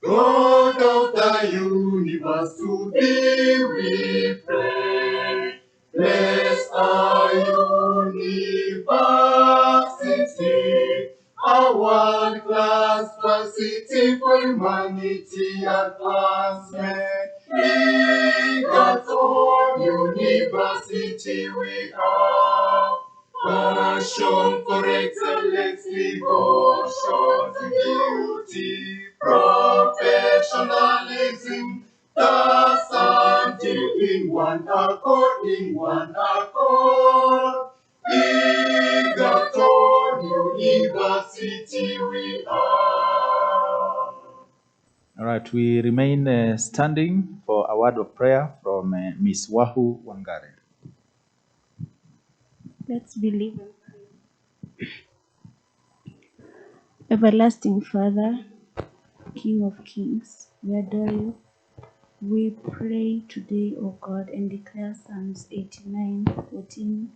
God of the universe, to thee we pray. Bless our university, a world-class facility for humanity advancement. Egerton University we are. Passion for excellence, devotion to duty, professionalism, thus until in one accord, Egerton University we are. All right, we remain standing for a word of prayer from Miss Wahu Wangare. Let's believe and pray. Everlasting Father, King of Kings, we adore you. We pray today, O God, and declare Psalms 89:14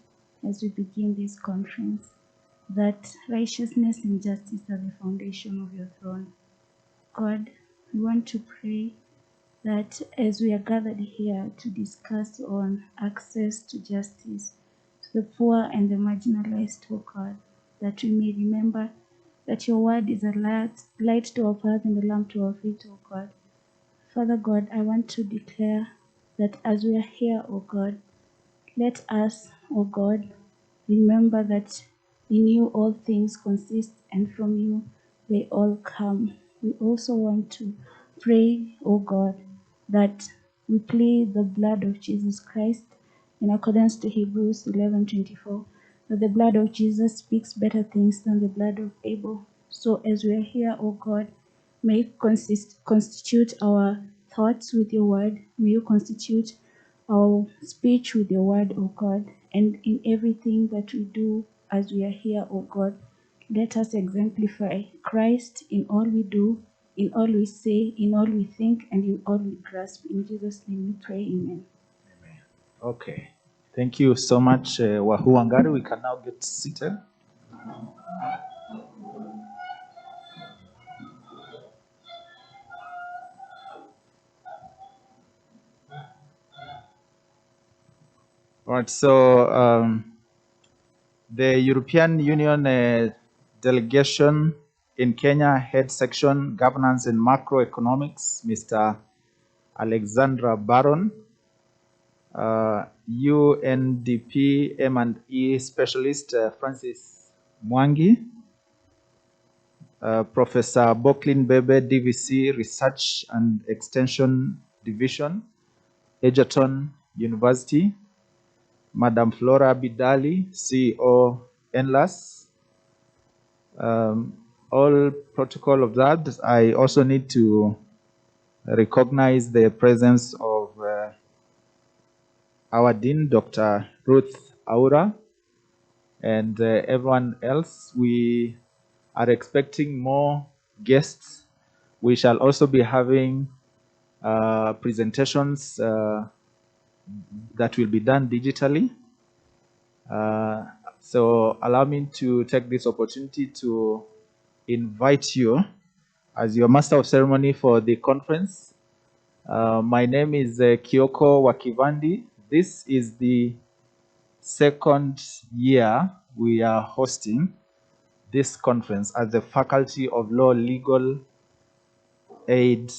as we begin this conference, that righteousness and justice are the foundation of your throne. God, we want to pray that as we are gathered here to discuss on access to justice to the poor and the marginalized, O God, that we may remember that your word is a light to our path and a lamp to our feet, O God. Father God, I want to declare that as we are here, O God, let us, O God, remember that in you all things consist and from you they all come. We also want to pray, O God, that we plead the blood of Jesus Christ in accordance to Hebrews 11:24, that the blood of Jesus speaks better things than the blood of Abel. So as we are here, O God, may you constitute our thoughts with your word. May you constitute our speech with your word, O God, and in everything that we do as we are here, O God, let us exemplify Christ in all we do, in all we say, in all we think, and in all we grasp. In Jesus' name we pray, amen. Amen. Okay. Thank you so much, Wahu Wangare. We can now get seated. All right, so the European Union delegation in Kenya, head section, governance and macroeconomics, Mr. Alexandra Baron, UNDP M&E specialist, Francis Mwangi, Professor Boklin Bebe, DVC, Research and Extension Division, Egerton University, Madam Flora Bidali, CEO, NLAS. All protocol observed. I also need to recognize the presence of our Dean, Dr. Ruth Aura, and everyone else. We are expecting more guests. We shall also be having presentations that will be done digitally. So allow me to take this opportunity to invite you as your master of ceremony for the conference. My name is Kioko Wakivandi. This is the second year we are hosting this conference as the Faculty of Law Legal Aid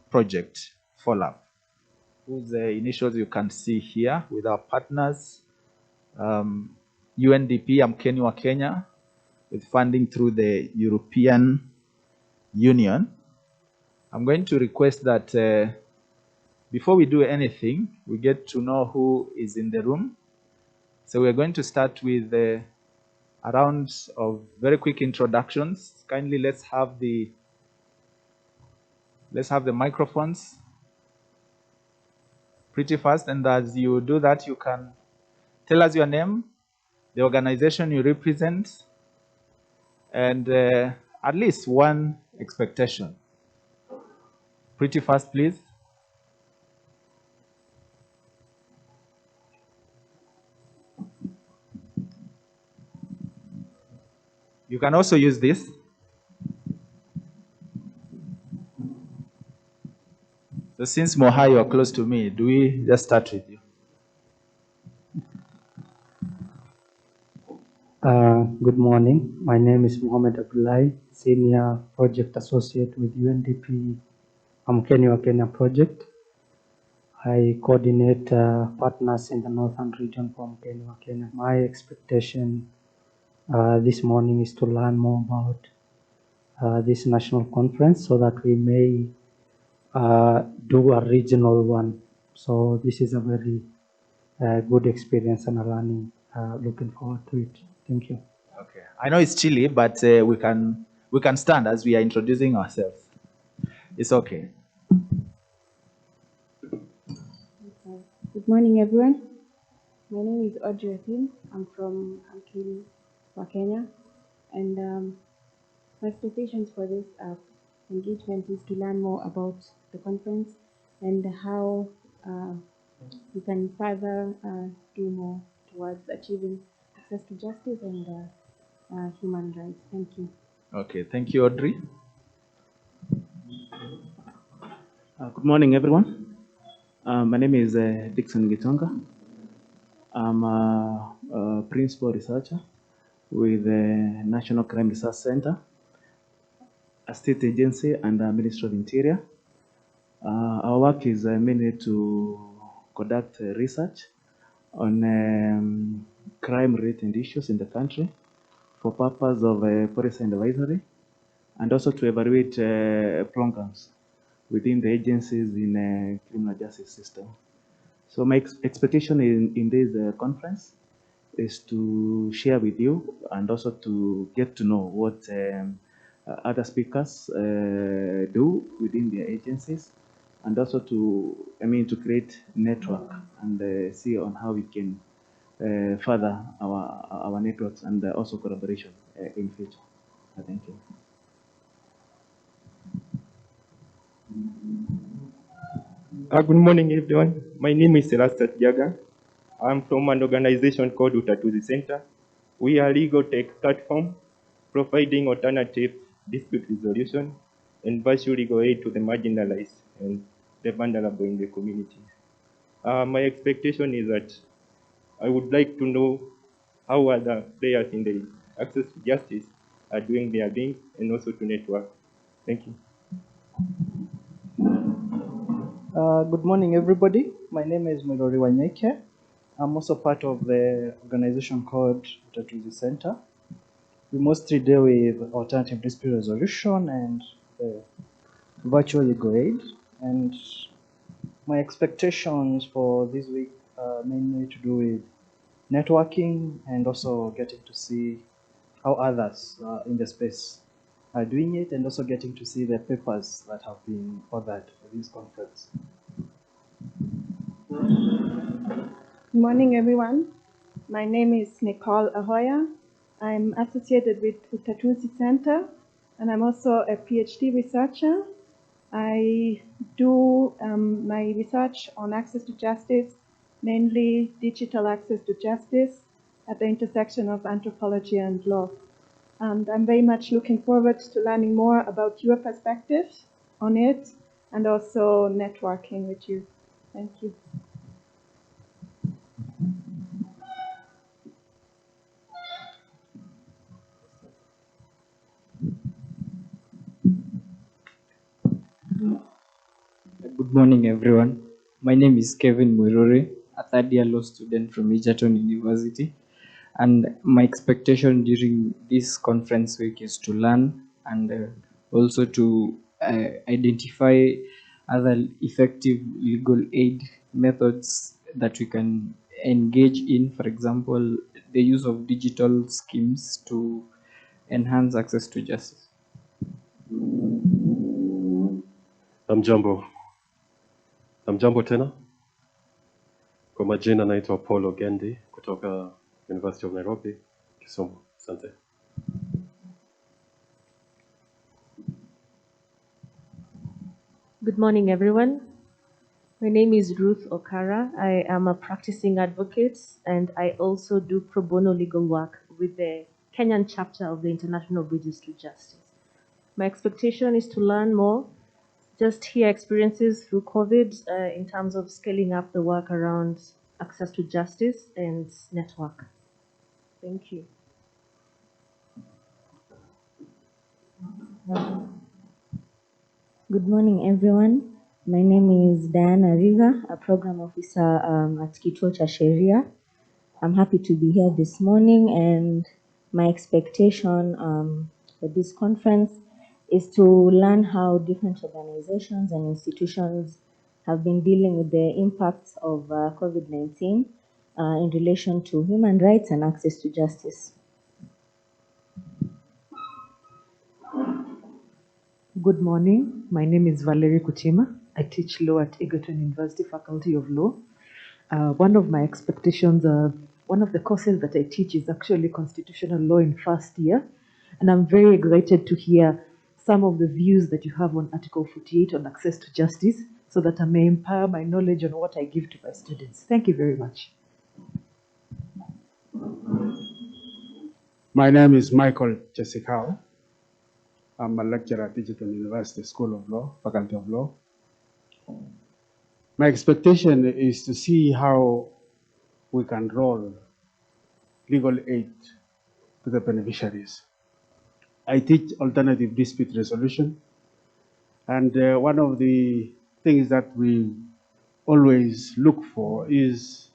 Project, FOLAP, whose initials you can see here with our partners, UNDP, Amkeni wa Kenya, with funding through the European Union. I'm going to request that before we do anything, we get to know who is in the room. So we're going to start with a round of very quick introductions. Kindly let's have the microphones pretty fast, and as you do that, you can tell us your name, the organization you represent, and at least one expectation. Pretty fast, please. You can also use this. So since Moha, you are close to me, do we just start with you? Good morning. My name is Mohammed Abdullahi, Senior Project Associate with UNDP Kenya project. I coordinate partners in the northern region from Kenya. My expectation this morning is to learn more about this national conference so that we may do a regional one. So this is a very good experience and a learning. Looking forward to it. Thank you. Okay. I know it's chilly, but we can stand as we are introducing ourselves. It's okay. Good morning, everyone. My name is Egerton. I'm from Kenya, and my expectations for this engagement is to learn more about the conference and how we can further do more towards achieving access to justice and human rights. Thank you. Okay. Thank you, Audrey. Good morning, everyone. My name is Dixon Gitonka. I'm a principal researcher with the National Crime Research Center, a state agency, and a Ministry of Interior. Our work is mainly to conduct research on crime-related issues in the country for purpose of policy and advisory, and also to evaluate programs within the agencies in the criminal justice system. So my expectation in this conference is to share with you and also to get to know what other speakers do within their agencies, and also to create network and see on how we can further our networks and also collaboration in future. Thank you. Good morning, everyone. My name is Selastat Jaga. I'm from an organization called Untitled Center. We are a legal tech platform providing alternative dispute resolution and virtual legal aid to the marginalized and the vulnerable in the community. My expectation is that I would like to know how other players in the access to justice are doing their thing and also to network. Thank you. Good morning, everybody. My name is Milori Wanyeke. I'm also part of the organization called Tatuzi Center. We mostly deal with alternative dispute resolution and virtual legal aid. And my expectations for this week are mainly to do with networking and also getting to see how others in the space are doing it, and also getting to see the papers that have been authored for this conference. Good morning, everyone. My name is Nicole Ahoya. I'm associated with Utatuzi Center, and I'm also a PhD researcher. I do my research on access to justice, mainly digital access to justice at the intersection of anthropology and law. And I'm very much looking forward to learning more about your perspectives on it and also networking with you. Thank you. Good morning, everyone. My name is Kevin Mwiruri, a third-year law student from Egerton University. And my expectation during this conference week is to learn and also to identify other effective legal aid methods that we can engage in. For example, the use of digital schemes to enhance access to justice. Amjambo tena. Kwa majina naitwa Paul Ogendi kutoka University of Nairobi, Kisumu. Asante. Good morning, everyone. My name is Ruth Okara. I am a practicing advocate, and I also do pro bono legal work with the Kenyan chapter of the International Bridges to Justice. My expectation is to learn more, just hear experiences through COVID in terms of scaling up the work around access to justice and network. Thank you. Good morning, everyone. My name is Diana Riga, a program officer at Kituo cha Sheria. I'm happy to be here this morning, and my expectation for this conference is to learn how different organizations and institutions have been dealing with the impacts of COVID-19 in relation to human rights and access to justice. Good morning. My name is Valerie Kuchima. I teach law at Egerton University Faculty of Law. One of my expectations, one of the courses that I teach is actually constitutional law in first year. And I'm very excited to hear some of the views that you have on Article 48 on access to justice so that I may empower my knowledge on what I give to my students. Thank you very much. My name is Michael Chesikao. I'm a lecturer at Egerton University School of Law, Faculty of Law. My expectation is to see how we can roll legal aid to the beneficiaries. I teach alternative dispute resolution, and one of the things that we always look for is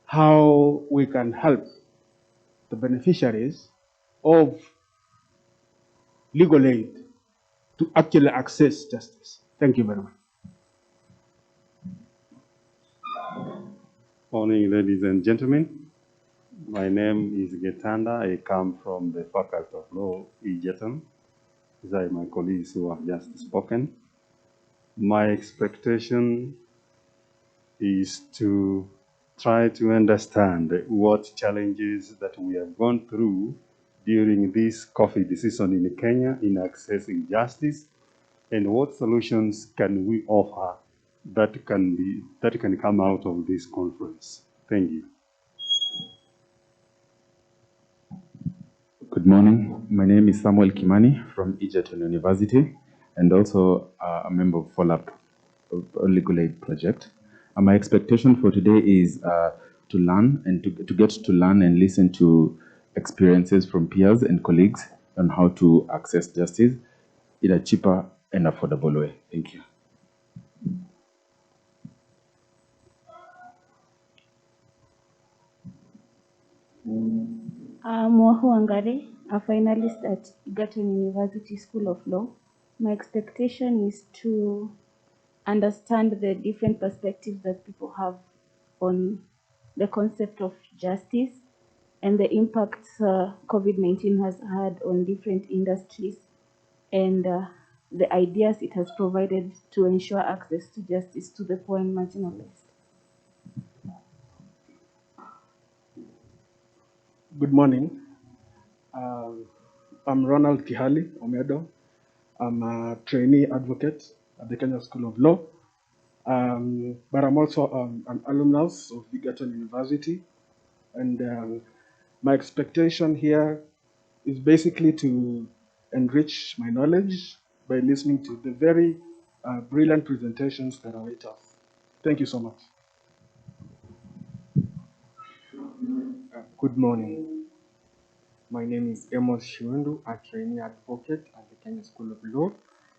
how we can help the beneficiaries of legal aid to actually access justice. Thank you very much. Morning, ladies and gentlemen. My name is Gitanda. I come from the Faculty of Law, Egerton. These are my colleagues who have just spoken. My expectation is to try to understand what challenges that we have gone through during this COVID season in Kenya in accessing justice, and what solutions can we offer that can come out of this conference. Thank you. Good morning. My name is Samuel Kimani from Egerton University, and also a member of FOLAP, Legal Aid Project. And my expectation for today is to learn and to get to learn and listen to experiences from peers and colleagues on how to access justice in a cheaper and affordable way. Thank you. I'm Wahu Angare, a finalist at Egerton University School of Law. My expectation is to understand the different perspectives that people have on the concept of justice and the impacts COVID-19 has had on different industries and the ideas it has provided to ensure access to justice to the poor and marginalized. Good morning. I'm Ronald Kihali, Omedo. I'm a trainee advocate at the Kenya School of Law, but I'm also an alumnus of Egerton University. And my expectation here is basically to enrich my knowledge by listening to the very brilliant presentations that await us. Thank you so much. Good morning. My name is Amos Shiundu, a trainee advocate at the Kenya School of Law,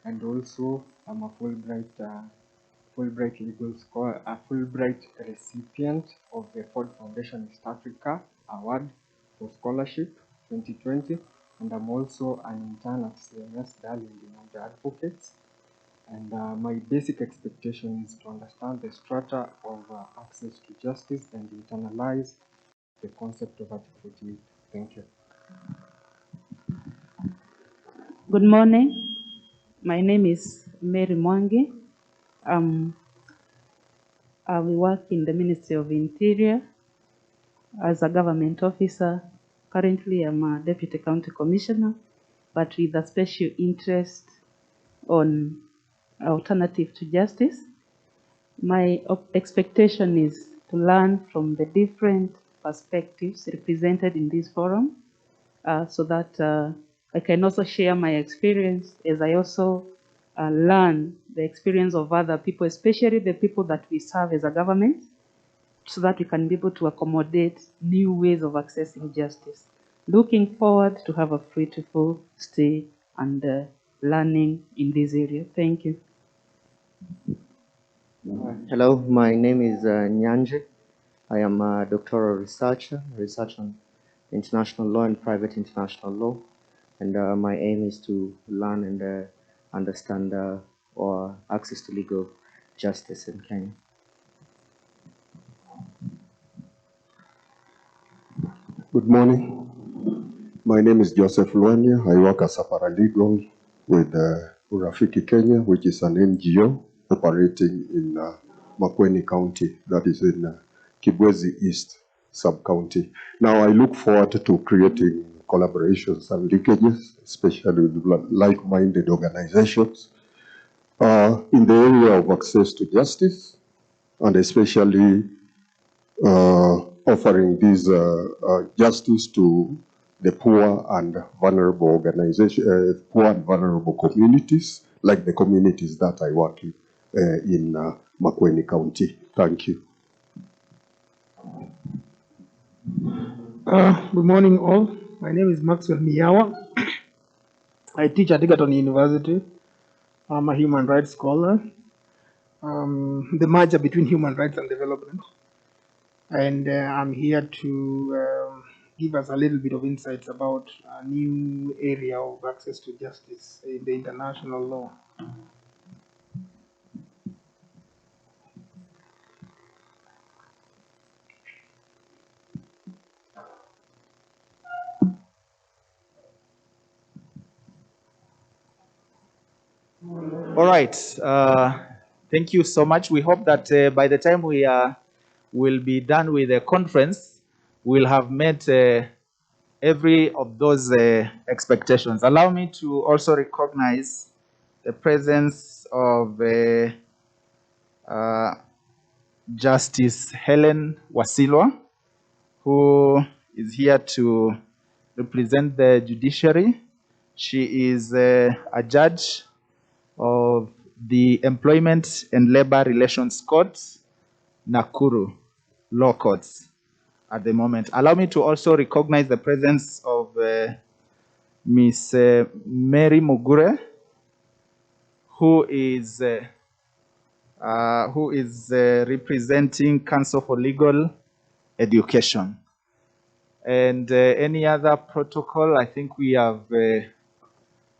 and also I'm a Fulbright legal scholar, a Fulbright recipient of the Ford Foundation East Africa Award for Scholarship 2020, and I'm also an intern at CMS Darling the Advocates. And my basic expectation is to understand the strata of access to justice and internalize the concept of Article 48. Thank you. Good morning. My name is Mary Mwangi. I work in the Ministry of Interior as a government officer. Currently, I'm a Deputy County Commissioner, but with a special interest on alternative to justice. My expectation is to learn from the different perspectives represented in this forum so that I can also share my experience as I also learn the experience of other people, especially the people that we serve as a government, so that we can be able to accommodate new ways of accessing justice. Looking forward to have a fruitful stay and learning in this area. Thank you. Hello, my name is Nyanje. I am a doctoral researcher, research on international law and private international law. And my aim is to learn and understand or access to legal justice in Kenya. Good morning. My name is Joseph Luania. I work as a paralegal with Urafiki Kenya, which is an NGO operating in Makueni County, that is in Kibwezi East sub-county. Now I look forward to creating collaborations and linkages, especially with like-minded organizations in the area of access to justice, and especially offering this justice to the poor and vulnerable organizations, poor and vulnerable communities, like the communities that I work in Makueni County. Thank you. Good morning, all. My name is Maxwell Miyawa. I teach at Egerton University. I'm a human rights scholar. The merger between human rights and development. And I'm here to give us a little bit of insights about a new area of access to justice in the international law. All right. Thank you so much. We hope that by the time we will be done with the conference, we'll have met every of those expectations. Allow me to also recognize the presence of Justice Helen Wasilwa, who is here to represent the judiciary. She is a judge of the Employment and Labor Relations Court, Nakuru Law Courts at the moment. Allow me to also recognize the presence of Miss Mary Mugure, who is representing Council for Legal Education. And any other protocol, I think we have,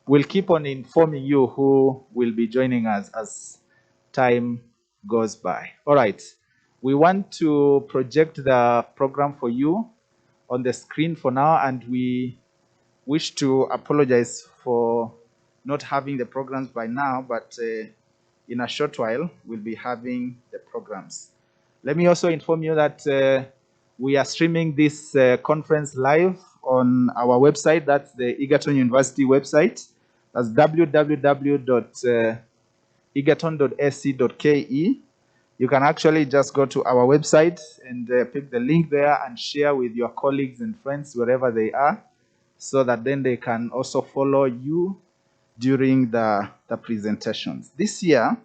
we'll keep on informing you who will be joining us as time goes by. All right. We want to project the program for you on the screen for now, and we wish to apologize for not having the programs by now, but in a short while, we'll be having the programs. Let me also inform you that we are streaming this conference live on our website. That's the Egerton University website. That's www.egerton.sc.ke. You can actually just go to our website and pick the link there and share with your colleagues and friends wherever they are, so that then they can also follow you during the presentations. This year,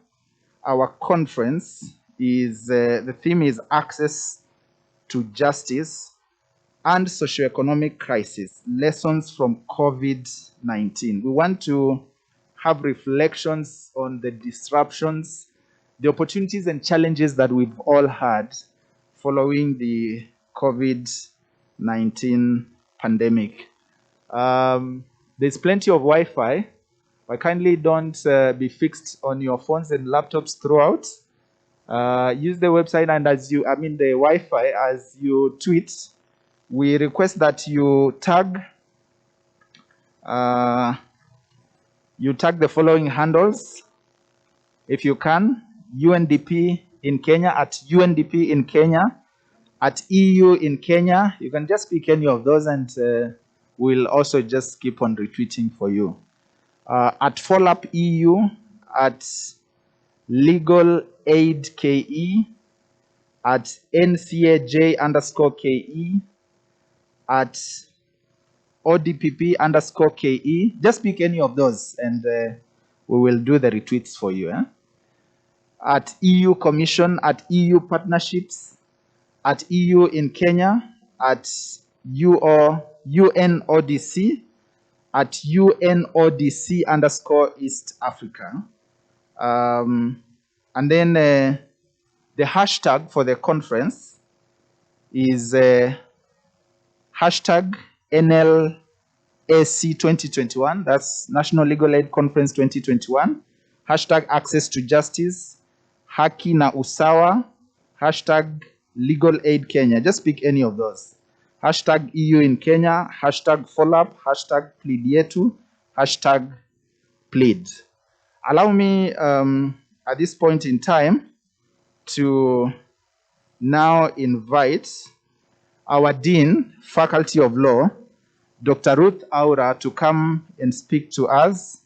our conference is, the theme is Access to Justice and Socioeconomic Crisis, Lessons from COVID-19. We want to have reflections on the disruptions, the opportunities and challenges that we've all had following the COVID-19 pandemic. There's plenty of Wi-Fi, but kindly don't be fixed on your phones and laptops throughout. Use the website, and the Wi-Fi as you tweet. We request that you tag the following handles, if you can: UNDP in Kenya, at UNDP in Kenya, at EU in Kenya. You can just pick any of those, and we'll also just keep on retweeting for you. At Follow-up EU, at Legal Aid KE, at NCAJ_KE, at ODPP_KE. Just pick any of those, and we will do the retweets for you. At EU Commission, at EU partnerships, at EU in Kenya, at UNODC, at UNODC _ East Africa. And then the hashtag for the conference is hashtag NLAC 2021. That's National Legal Aid Conference 2021. Hashtag access to justice, haki na usawa, hashtag legal aid Kenya. Just pick any of those. Hashtag EU in Kenya, hashtag follow-up, hashtag plead yetu, hashtag plead. Allow me at this point in time to now invite our Dean, Faculty of Law, Dr. Ruth Aura, to come and speak to us.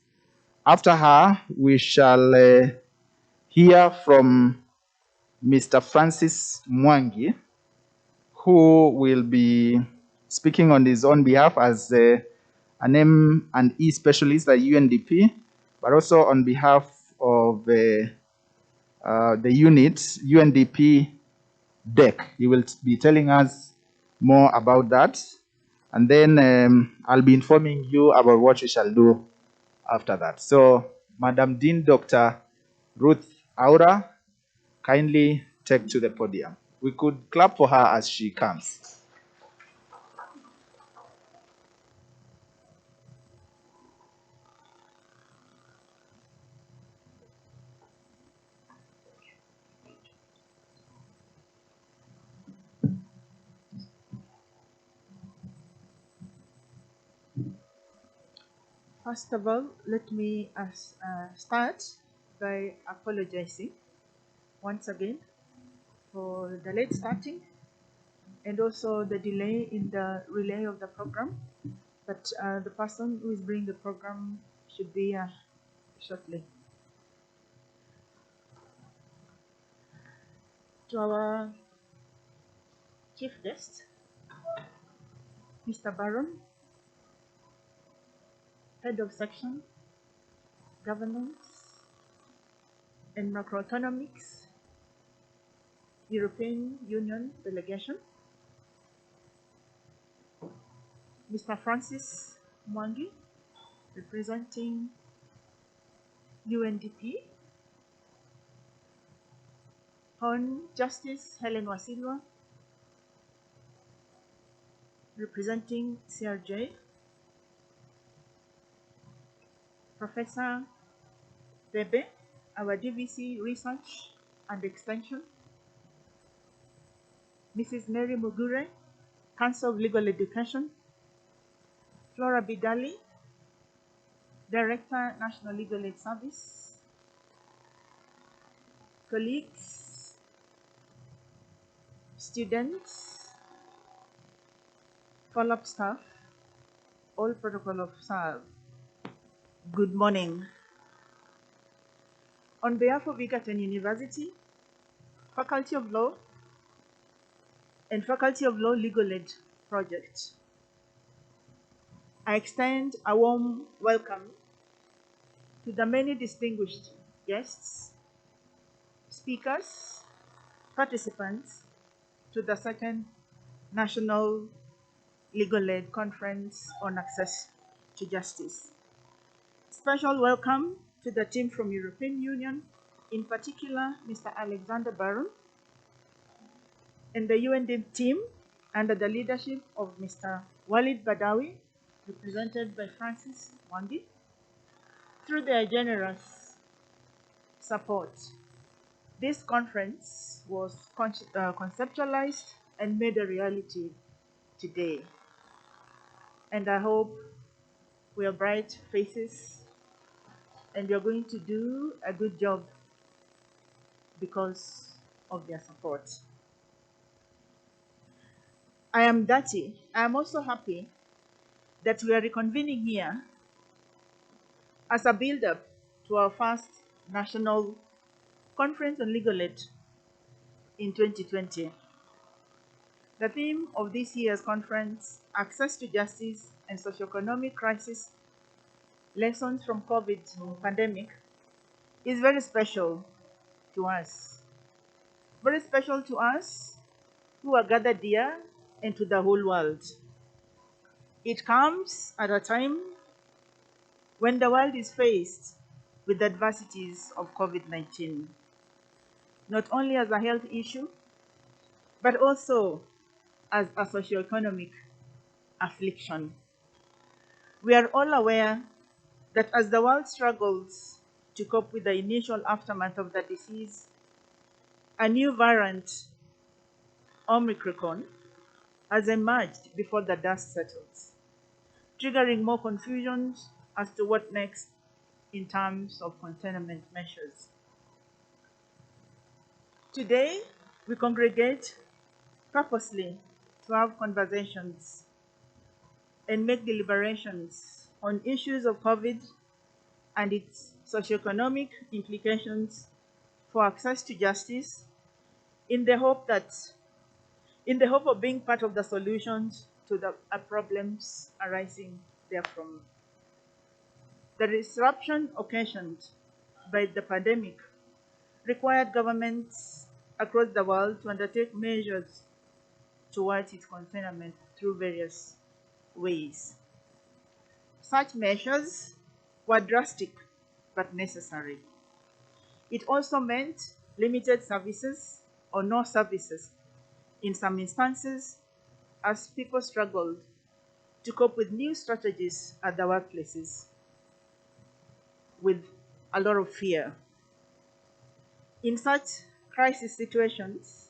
After her, we shall hear from Mr. Francis Mwangi, who will be speaking on his own behalf as an M&E specialist at UNDP, but also on behalf of the unit, UNDP deck. He will be telling us more about that. And then I'll be informing you about what we shall do after that. So, Madam Dean Dr. Ruth Aura, kindly take to the podium. We could clap for her as she comes. First of all, let me start by apologizing once again for the late starting and also the delay in the relay of the program. But the person who is bringing the program should be here shortly. To our chief guest, Mr. Baron, Head of Section, Governance and Macroeconomics, European Union Delegation, Mr. Francis Mwangi, representing UNDP, Hon. Justice Helen Wasilwa, representing CRJ, Professor Bebe, our DVC Research and Extension, Mrs. Mary Mugure, Council of Legal Education, Flora Bidali, Director, National Legal Aid Service, colleagues, students, follow-up staff, all protocol observed. Good morning. On behalf of Egerton University, Faculty of Law, and Faculty of Law Legal Aid Project, I extend a warm welcome to the many distinguished guests, speakers, participants to the second National Legal Aid Conference on Access to Justice. Special welcome to the team from European Union, in particular Mr. Alexander Baron, and the UNDP team under the leadership of Mr. Walid Badawi, represented by Francis Mwangi. Through their generous support, this conference was conceptualized and made a reality today. And I hope we are bright faces and you're going to do a good job because of their support. I am Dati. I am also happy that we are reconvening here as a build-up to our first National Conference on Legal Aid in 2020. The theme of this year's conference, Access to Justice and Socioeconomic Crisis lessons from COVID pandemic is very special to us. Very special to us who are gathered here and to the whole world. It comes at a time when the world is faced with the adversities of COVID-19, not only as a health issue, but also as a socioeconomic affliction. We are all aware that as the world struggles to cope with the initial aftermath of the disease, a new variant, Omicron, has emerged before the dust settles, triggering more confusion as to what next in terms of containment measures. Today, we congregate purposely to have conversations and make deliberations on issues of COVID and its socioeconomic implications for access to justice in the hope of being part of the solutions to the problems arising therefrom. The disruption occasioned by the pandemic required governments across the world to undertake measures towards its containment through various ways. Such measures were drastic but necessary. It also meant limited services or no services in some instances as people struggled to cope with new strategies at the workplaces with a lot of fear. In such crisis situations,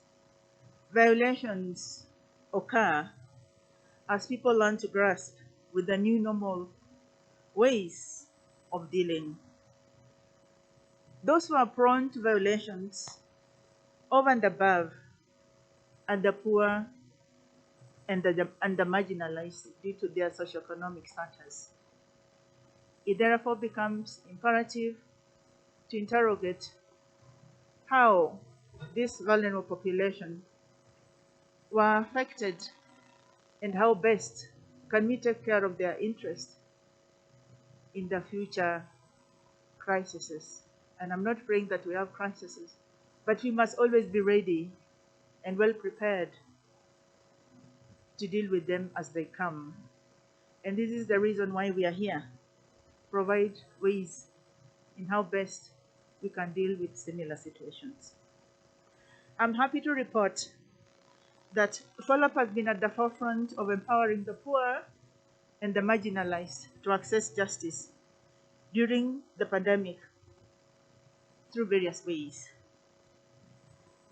violations occur as people learn to grasp with the new normal ways of dealing. Those who are prone to violations over and above are the poor and the marginalized due to their socioeconomic status. It therefore becomes imperative to interrogate how this vulnerable population were affected and how best can we take care of their interest in the future crises. And I'm not praying that we have crises, but we must always be ready and well prepared to deal with them as they come. And this is the reason why we are here, provide ways in how best we can deal with similar situations. I'm happy to report that FOLAP has been at the forefront of empowering the poor and the marginalized to access justice during the pandemic through various ways.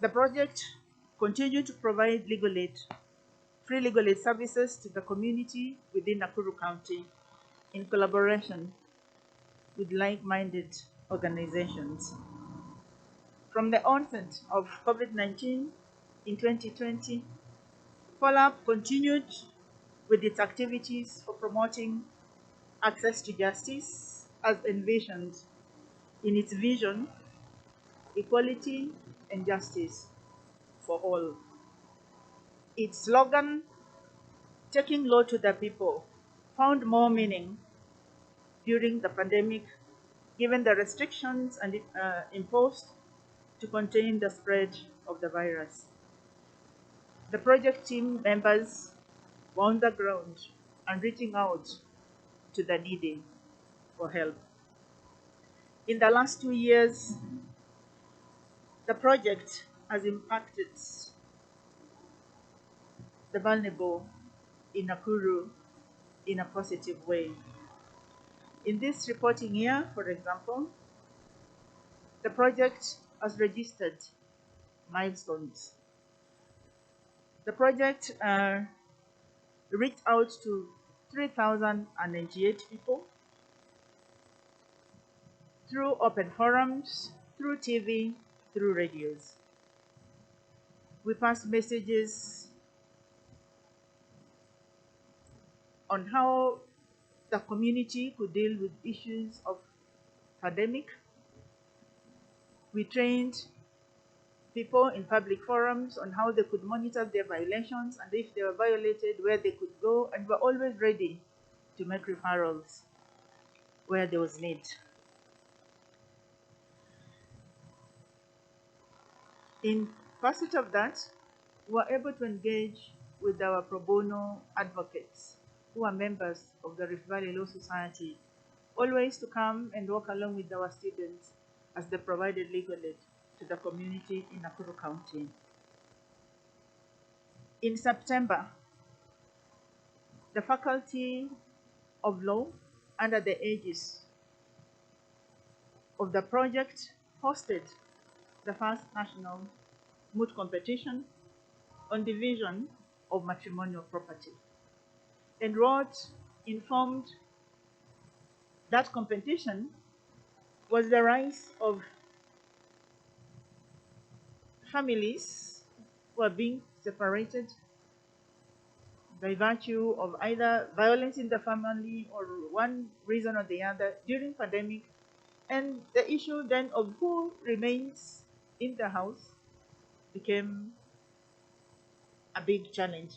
The project continued to provide free legal aid services to the community within Nakuru County in collaboration with like-minded organizations. From the onset of COVID-19 in 2020, FOLAP continued with its activities for promoting access to justice as envisioned in its vision, equality and justice for all. Its slogan, taking law to the people, found more meaning during the pandemic given the restrictions imposed to contain the spread of the virus. The project team members were on the ground and reaching out to the needy for help. In the last 2 years, the project has impacted the vulnerable in Nakuru in a positive way. In this reporting year, for example, the project has registered milestones. The project reached out to 3,098 people through open forums, through TV, through radios. We passed messages on how the community could deal with issues of pandemic. We trained people in public forums on how they could monitor their violations and if they were violated, where they could go, and we're always ready to make referrals where there was need. In pursuit of that, we were able to engage with our pro bono advocates who are members of the Rift Valley Law Society, always to come and work along with our students as they provided legal aid to the community in Nakuru County. In September, the Faculty of Law, under the aegis of the project, hosted the first national moot competition on division of matrimonial property. And what informed that competition was the rise of families who are being separated by virtue of either violence in the family or one reason or the other during pandemic, and the issue then of who remains in the house became a big challenge.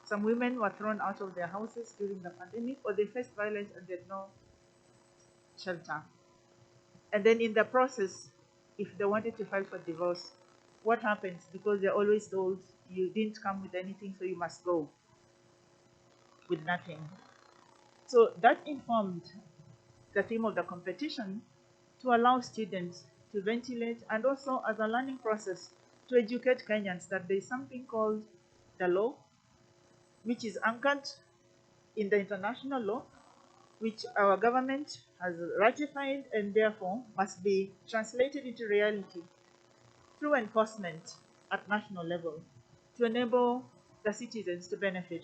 Some women were thrown out of their houses during the pandemic, or they faced violence and they had no shelter. And then in the process, if they wanted to file for divorce, what happens? Because they're always told you didn't come with anything, so you must go with nothing. So that informed the theme of the competition to allow students to ventilate, and also as a learning process to educate Kenyans that there is something called the law, which is anchored in the international law, which our government has ratified and therefore must be translated into reality through enforcement at national level to enable the citizens to benefit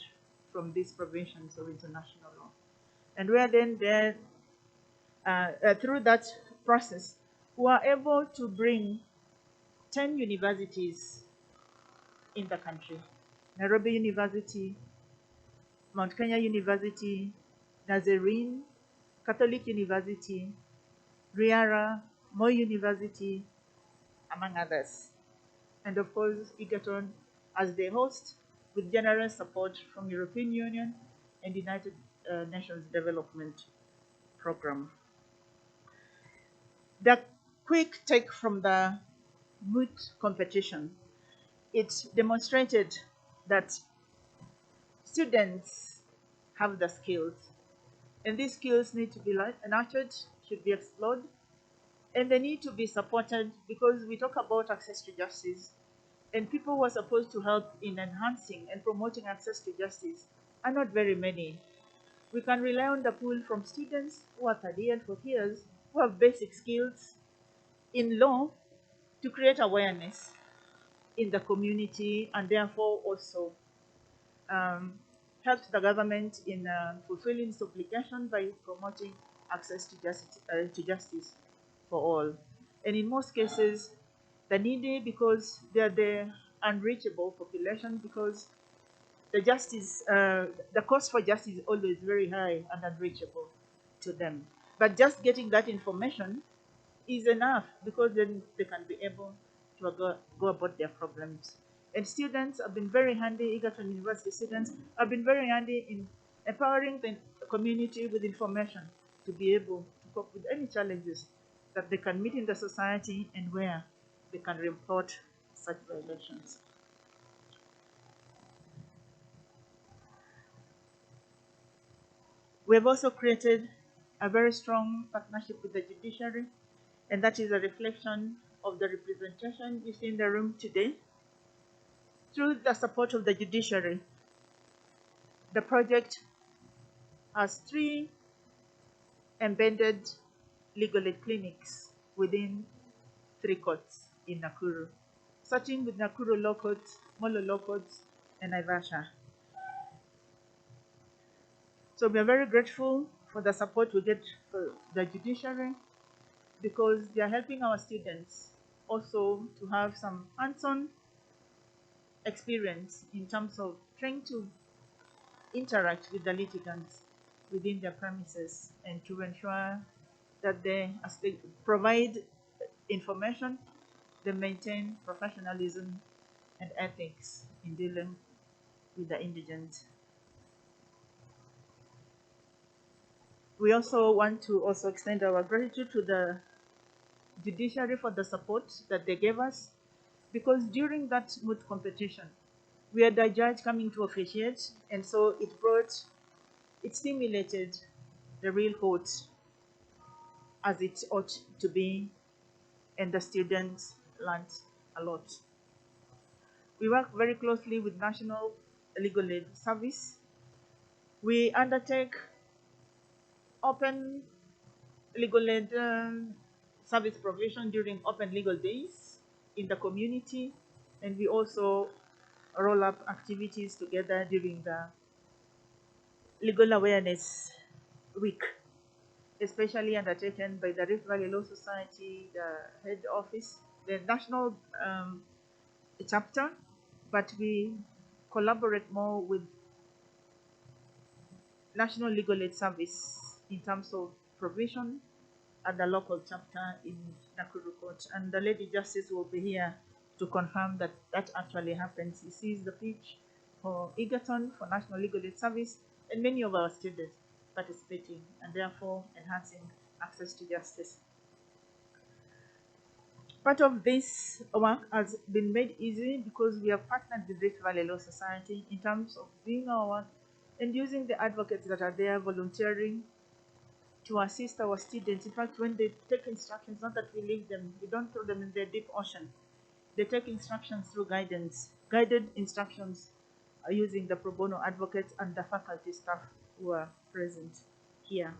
from these provisions of international law. And we are then there, through that process, we are able to bring 10 universities in the country: Nairobi University, Mount Kenya University, Nazarene, Catholic University, Riara, Moi University, among others. And of course, Egerton as the host, with generous support from European Union and United Nations Development Program. The quick take from the moot competition, it demonstrated that students have the skills, and these skills need to be nurtured, should be explored, and they need to be supported, because we talk about access to justice, and people who are supposed to help in enhancing and promoting access to justice are not very many. We can rely on the pool from students who are third year and fourth years who have basic skills in law to create awareness in the community, and therefore also helped the government in fulfilling its obligation by promoting access to justice for all. And in most cases, the needy, because they are the unreachable population, because the cost for justice is always very high and unreachable to them. But just getting that information is enough, because then they can be able to go about their problems. And students have been very handy, Egerton University students have been very handy in empowering the community with information to be able to cope with any challenges that they can meet in the society and where they can report such violations. We have also created a very strong partnership with the judiciary, and that is a reflection of the representation you see in the room today. Through the support of the judiciary, the project has 3 embedded legal aid clinics within 3 courts in Nakuru, starting with Nakuru Law Court, Molo Law Court, and Naivasha. So we are very grateful for the support we get for the judiciary, because they are helping our students also to have some hands-on experience in terms of trying to interact with the litigants within their premises, and to ensure that they, as they provide information, they maintain professionalism and ethics in dealing with the indigent. We also want to also extend our gratitude to the judiciary for the support that they gave us, because during that moot competition, we had a judge coming to officiate, and so it stimulated the real court as it ought to be, and the students learned a lot. We work very closely with National Legal Aid Service. We undertake open legal aid service provision during open legal days in the community, and we also roll up activities together during the Legal Awareness Week, especially undertaken by the Rift Valley Law Society, the head office, the national chapter, but we collaborate more with National Legal Aid Service in terms of provision at the local chapter in Nakuru Court. And the Lady Justice will be here to confirm that that actually happens. He sees the pitch for Egerton, for National Legal Aid Service, and many of our students participating and therefore enhancing access to justice. Part of this work has been made easy because we have partnered with Rift Valley Law Society in terms of doing our work and using the advocates that are there volunteering to assist our students. In fact, when they take instructions, not that we leave them, we don't throw them in the deep ocean. They take instructions through guidance, guided instructions using the pro bono advocates and the faculty staff who are present here.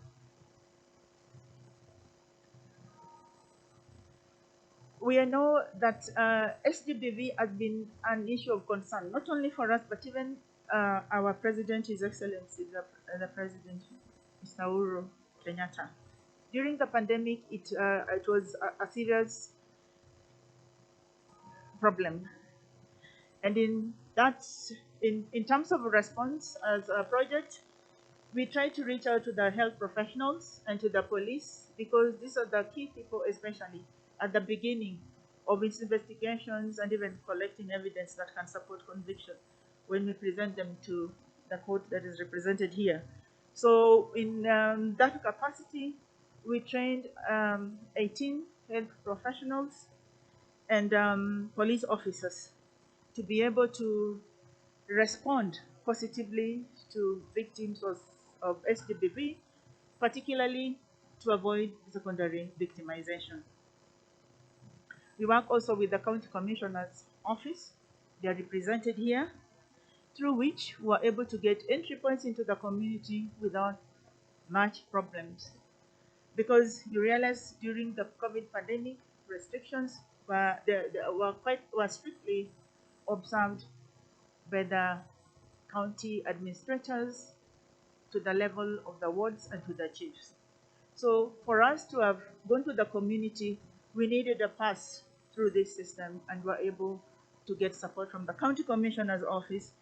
We know that SGBV has been an issue of concern, not only for us, but even our President, His Excellency, the President, Mr. Uhuru Kenyatta. During the pandemic, it was a serious problem. And in terms of response as a project, we try to reach out to the health professionals and to the police, because these are the key people, especially at the beginning of its investigations and even collecting evidence that can support conviction when we present them to the court that is represented here. So in that capacity, we trained 18 health professionals and police officers to be able to respond positively to victims of SGBV, particularly to avoid secondary victimization. We work also with the County Commissioner's Office. They are represented here, through which we are able to get entry points into the community without much problems. Because you realize during the COVID pandemic, restrictions were strictly observed by the county administrators to the level of the wards and to the chiefs. So for us to have gone to the community, we needed a pass through this system, and were able to get support from the County Commissioner's Office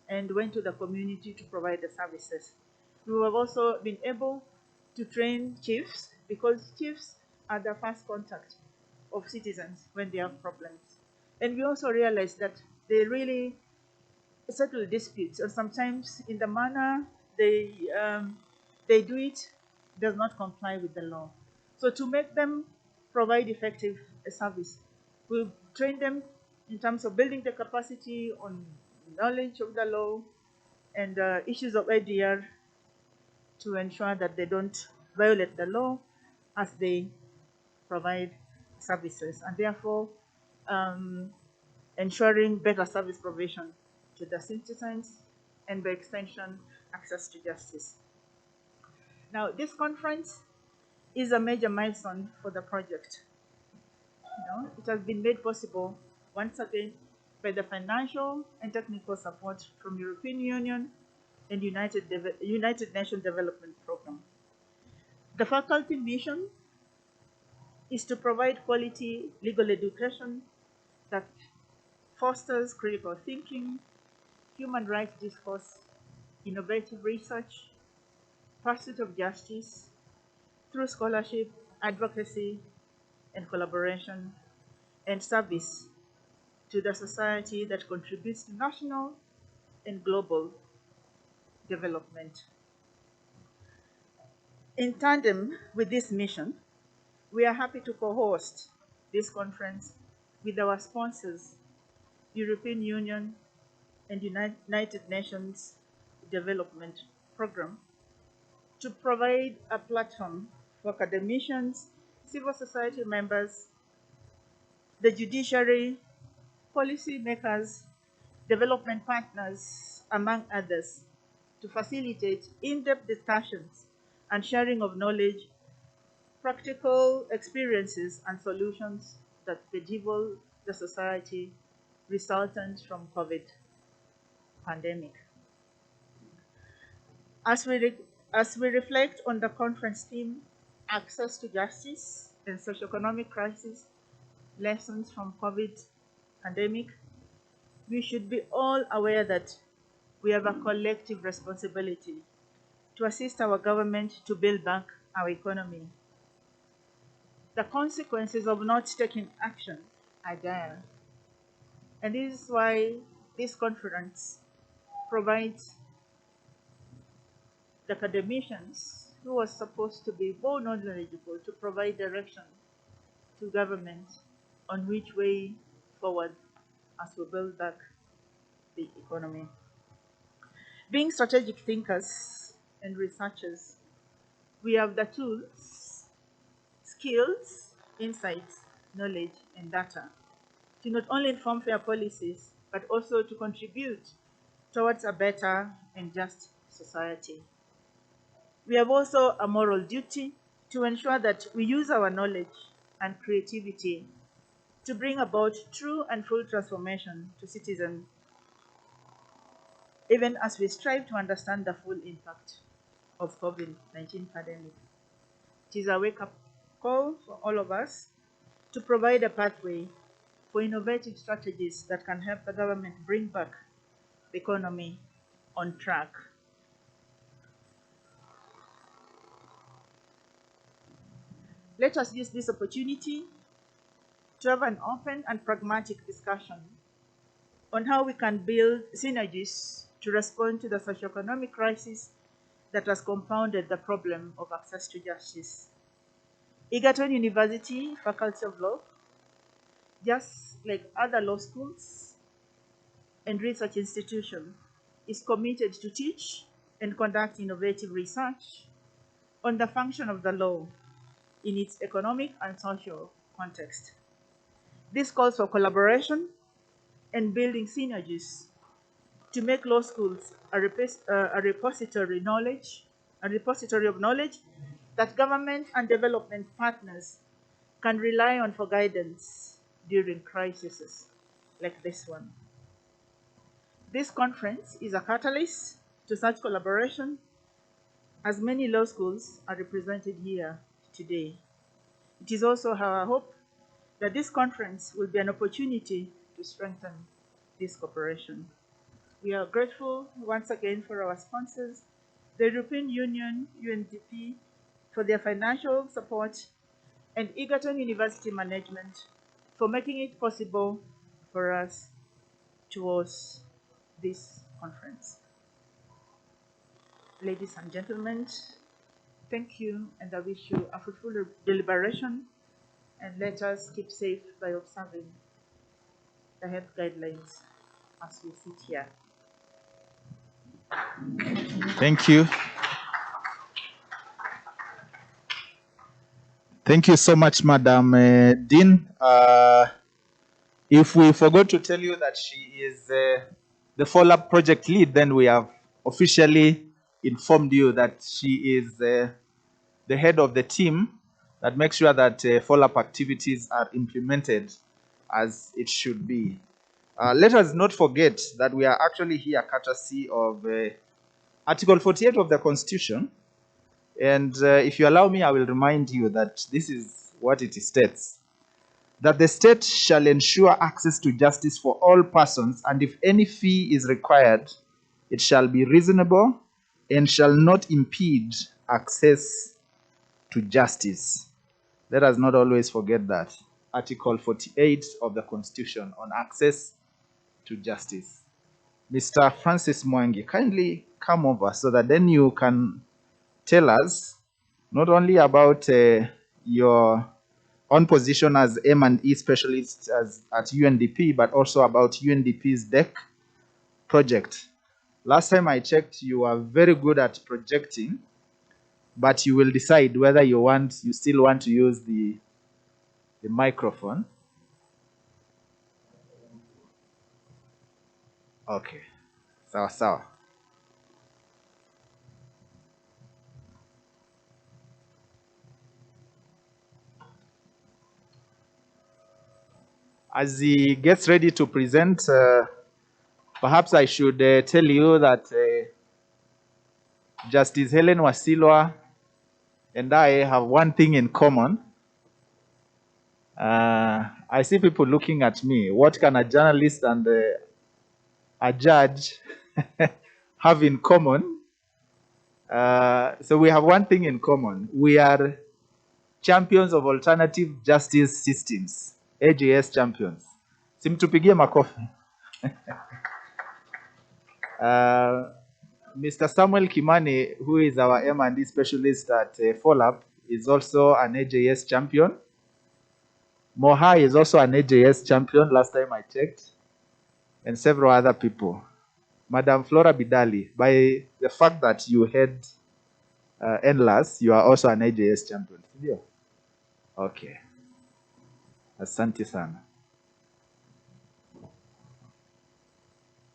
and went to the community to provide the services. We have also been able to train chiefs, because chiefs are the first contact of citizens when they have problems. And we also realized that they really settle disputes, or sometimes in the manner they do it does not comply with the law. So to make them provide effective service, we train them in terms of building the capacity on knowledge of the law and issues of ADR, to ensure that they don't violate the law as they provide services, and therefore ensuring better service provision to the citizens, and by extension, access to justice. Now, this conference is a major milestone for the project. It has been made possible, once again, by the financial and technical support from European Union and United Nations Development Program. The faculty mission is to provide quality legal education that fosters critical thinking, human rights discourse, innovative research, pursuit of justice through scholarship, advocacy, and collaboration, and service to the society that contributes to national and global development. In tandem with this mission, we are happy to co-host this conference with our sponsors, European Union and United Nations Development Program, to provide a platform for academicians, civil society members, the judiciary, policy makers, development partners, among others, to facilitate in-depth discussions and sharing of knowledge, practical experiences, and solutions that bedevil the society resultant from COVID pandemic. As we reflect on the conference theme, access to justice and socioeconomic crisis, lessons from COVID pandemic, we should be all aware that we have a collective responsibility to assist our government to build back our economy. The consequences of not taking action are dire. And this is why this conference provides the academicians who are supposed to be more knowledgeable to provide direction to government on which way forward as we build back the economy. Being strategic thinkers and researchers, we have the tools, skills, insights, knowledge, and data to not only inform fair policies, but also to contribute towards a better and just society. We have also a moral duty to ensure that we use our knowledge and creativity to bring about true and full transformation to citizens, even as we strive to understand the full impact of COVID-19 pandemic. It is a wake-up call for all of us to provide a pathway for innovative strategies that can help the government bring back the economy on track. Let us use this opportunity to have an open and pragmatic discussion on how we can build synergies to respond to the socioeconomic crisis that has compounded the problem of access to justice. Egerton University Faculty of Law, just like other law schools and research institutions, is committed to teach and conduct innovative research on the function of the law in its economic and social context. This calls for collaboration and building synergies to make law schools a repository of knowledge that government and development partners can rely on for guidance during crises like this one. This conference is a catalyst to such collaboration, as many law schools are represented here today. It is also our hope that this conference will be an opportunity to strengthen this cooperation. We are grateful once again for our sponsors, the European Union, Undp, for their financial support, and Egerton University Management for making it possible for us to host this conference. Ladies and gentlemen, thank you, and I wish you a fruitful deliberation, and let us keep safe by observing the health guidelines as we sit here. Thank you. Thank you so much, Madam Dean. If we forgot to tell you that she is the follow-up project lead, then we have officially informed you that she is the head of the team that makes sure that follow-up activities are implemented as it should be. Let us not forget that we are actually here courtesy of Article 48 of the Constitution. And if you allow me, I will remind you that this is what it states. That the state shall ensure access to justice for all persons, and if any fee is required, it shall be reasonable and shall not impede access to justice. Let us not always forget that. Article 48 of the Constitution on access to justice. Mr. Francis Mwangi, kindly come over so that then you can tell us not only about your own position as M&E specialist at UNDP, but also about UNDP's DEC project. Last time I checked, you are very good at projecting, but you will decide whether you still want to use the microphone. Okay, sawa. As he gets ready to present, perhaps I should tell you that Justice Helen Wasilwa and I have one thing in common. I see people looking at me. What can a journalist and a judge have in common? So we have one thing in common. We are champions of alternative justice systems, AJS champions. Simtupigie makofi. Mr. Samuel Kimani, who is our M&D specialist at FOLAP, is also an AJS champion. Moha is also an AJS champion, last time I checked, and several other people. Madam Flora Bidali, by the fact that you had NLAS, you are also an AJS champion. Okay. Asante sana.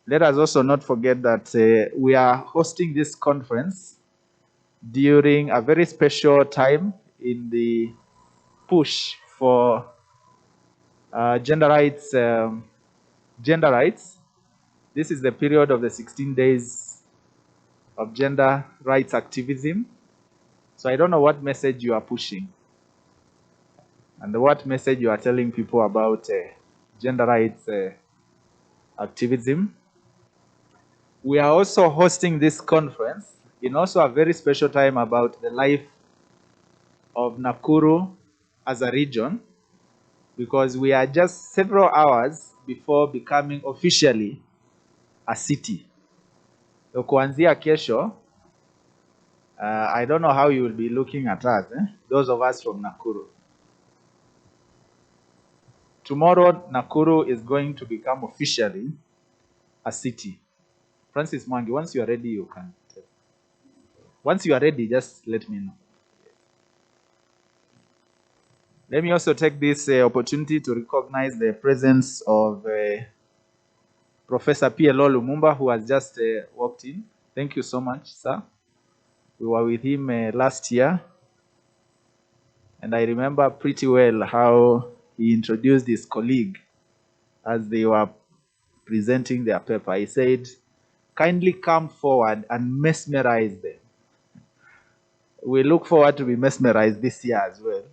Let us also not forget that we are hosting this conference during a very special time in the push for gender rights. This is the period of the 16 days of gender rights activism. So I don't know what message you are pushing and what message you are telling people about gender rights activism. We are also hosting this conference in also a very special time about the life of Nakuru as a region, because we are just several hours before becoming officially a city. So kuanzia kesho, I don't know how you will be looking at us, those of us from Nakuru. Tomorrow, Nakuru is going to become officially a city. Francis Mwangi, once you are ready, you can tell. Once you are ready, just let me know. Let me also take this opportunity to recognize the presence of Professor PLO Lumumba, who has just walked in. Thank you so much, sir. We were with him last year, and I remember pretty well how he introduced his colleague as they were presenting their paper. He said, kindly come forward and mesmerize them. We look forward to be mesmerized this year as well.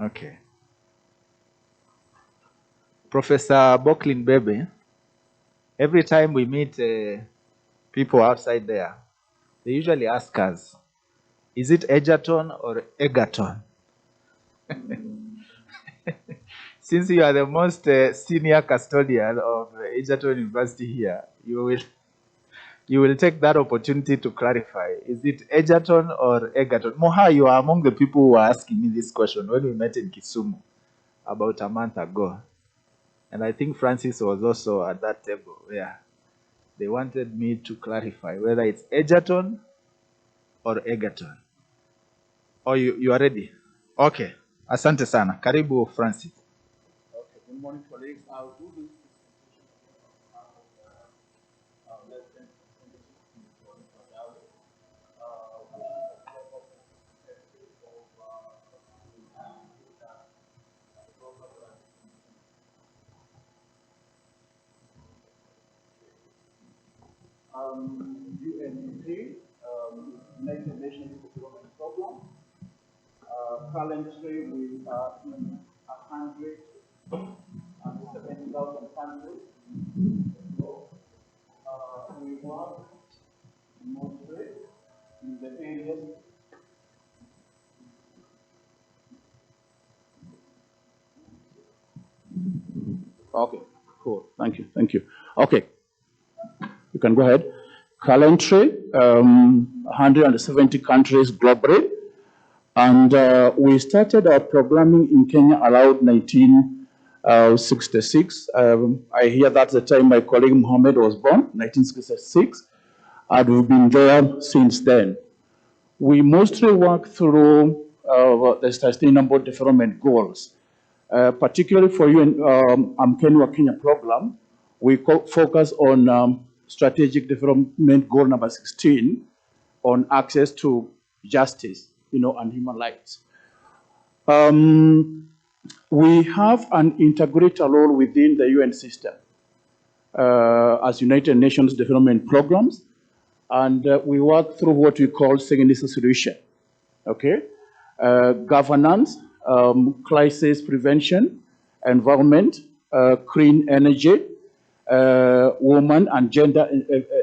Okay. Professor Boklin Bebe, every time we meet people outside there, they usually ask us, is it Egerton or Egerton? Since you are the most senior custodian of Egerton University here, you will take that opportunity to clarify. Is it Egerton or Egerton? Moha, you are among the people who were asking me this question when we met in Kisumu about a month ago. And I think Francis was also at that table. Yeah. They wanted me to clarify whether it's Egerton or Egerton. Oh, you are ready? Okay. Asante sana. Karibu, Francis. Okay. Good morning, colleagues. I'll do this UNDP, United Nations Development Program. Currently, we are in 170,000 countries. We work mostly in the areas Okay, cool. Thank you. Okay. You can go ahead. Currently, 170 countries globally. And we started our programming in Kenya around 1966. I hear that's the time my colleague Mohammed was born, 1966. And we've been there since then. We mostly work through the Sustainable Development Goals. Particularly for you in Kenya program, we focus on Strategic Development Goal number 16 on access to justice, and human rights. We have an integrator role within the UN system as United Nations Development Programs, and we work through what we call secondary solution, okay? Governance, crisis prevention, environment, clean energy, women and gender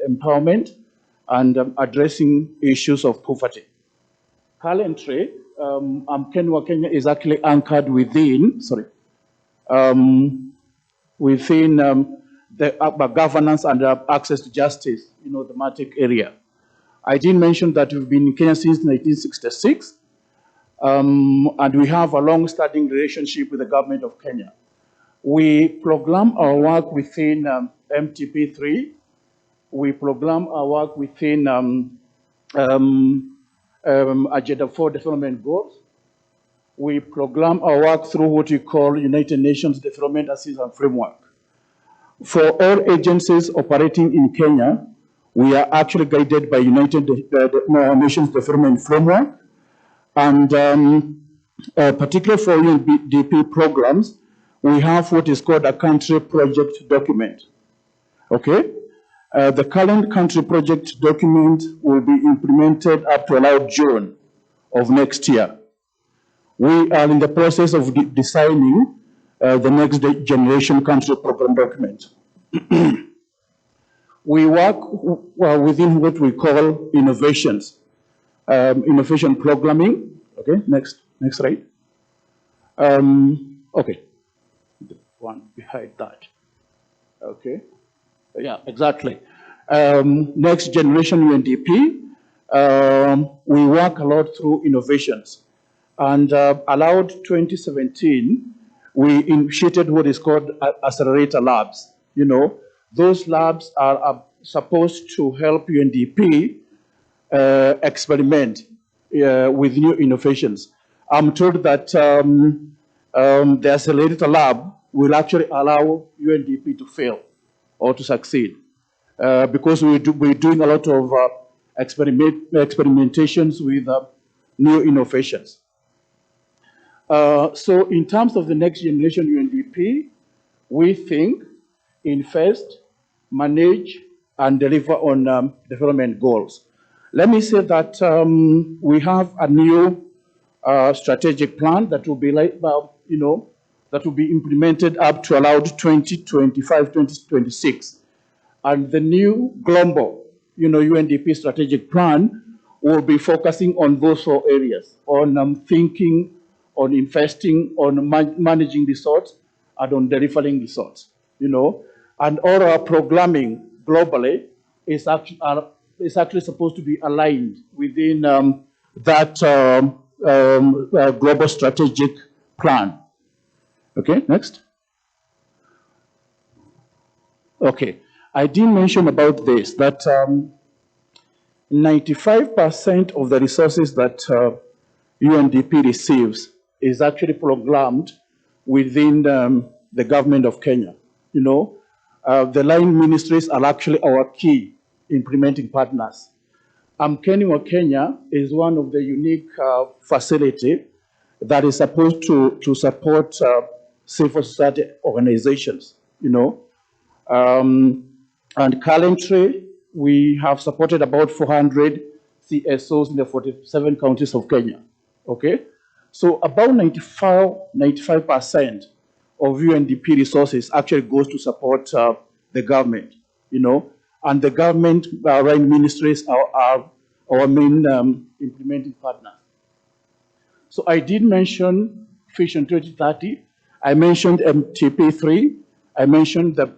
empowerment, and addressing issues of poverty. Currently, Kenya is actually anchored within, the governance and access to justice, the thematic area. I did mention that we've been in Kenya since 1966, and we have a long-standing relationship with the government of Kenya. We program our work within MTP3. We program our work within Agenda 4 Development Goals. We program our work through what we call United Nations Development Assistance Framework. For all agencies operating in Kenya, we are actually guided by United Nations Development Framework. And particularly for UNDP programs, we have what is called a country project document. Okay? The current country project document will be implemented up to around June of next year. We are in the process of designing the next generation country program document. We work within what we call innovations, innovation programming. Okay, next slide. Okay, the one behind that. Okay, yeah, exactly. Next generation UNDP. We work a lot through innovations. And allowed 2017, we initiated what is called Accelerator Labs. Those labs are supposed to help UNDP experiment with new innovations. I'm told that the Accelerator Lab will actually allow UNDP to fail or to succeed because we're doing a lot of experimentations with new innovations. So in terms of the next generation UNDP, we think invest, manage, and deliver on development goals. Let me say that we have a new strategic plan that will be that will be implemented up to around 2025, 2026. And the new global, UNDP strategic plan will be focusing on those 4 areas, on thinking, on investing, on managing resources, and on delivering resources, And all our programming globally is actually supposed to be aligned within that global strategic plan. Okay, next. Okay, I did mention about this, that 95% of the resources that UNDP receives is actually programmed within the government of Kenya. The line ministries are actually our key implementing partners. Kenya is one of the unique facility that is supposed to support civil society organizations, and currently we have supported about 400 CSOs in the 47 counties of Kenya, okay? So about 95% of UNDP resources actually goes to support the government, and the government line ministries are our main implementing partners. So I did mention Vision 2030. I mentioned MTP3. I mentioned the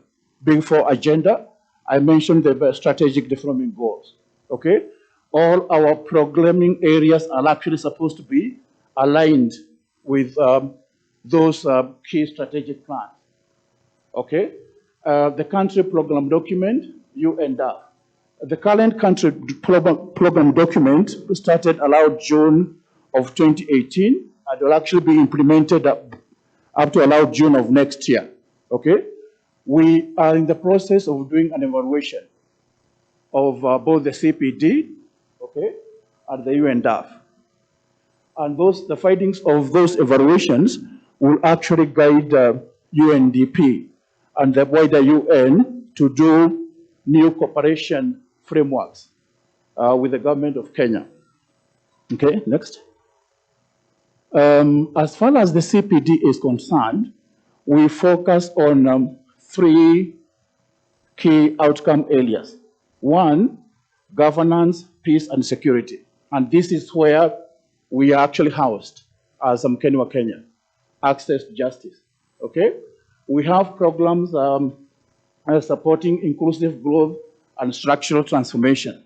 Big 4 agenda. I mentioned the strategic development goals, okay? All our programming areas are actually supposed to be aligned with those key strategic plans, okay? The country program document, Undp. The current country program document started allowed June of 2018 and will actually be implemented up to allowed June of next year, okay? We are in the process of doing an evaluation of both the CPD, okay, and the Undp. And the findings of those evaluations will actually guide UNDP and the wider UN to do new cooperation frameworks with the government of Kenya. Okay, next. As far as the CPD is concerned, we focus on 3 key outcome areas. 1, governance, peace, and security. And this is where we are actually housed as Mkenya Kenya, access to justice, okay? We have programs supporting inclusive growth and structural transformation.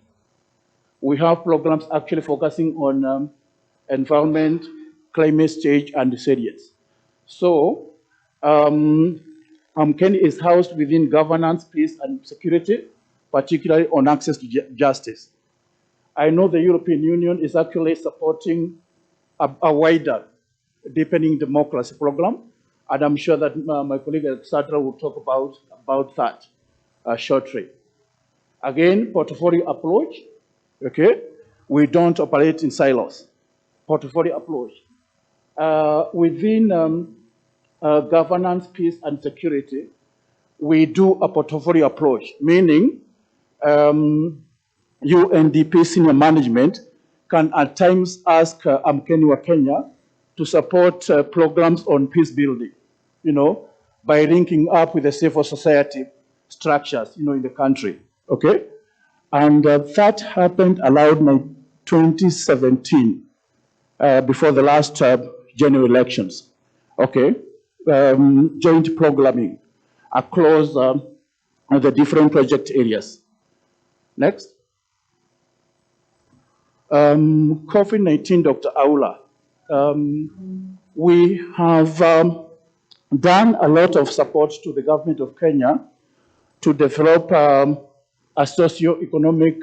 We have programs actually focusing on environment, climate change, and resilience. So, Kenya is housed within governance, peace, and security, particularly on access to justice. I know the European Union is actually supporting a wider deepening democracy program, and I'm sure that my colleague Alexandra will talk about that shortly. Again, portfolio approach, okay? We don't operate in silos. Portfolio approach. Within governance, peace, and security, we do a portfolio approach, meaning UNDP senior management can at times ask Mkenya Kenya to support programs on peace building, by linking up with the civil society structures, in the country, okay? And that happened allowed in 2017, before the last general elections, okay? Joint programming across the different project areas. Next. COVID-19, Dr. Aula. We have done a lot of support to the government of Kenya to develop a socio-economic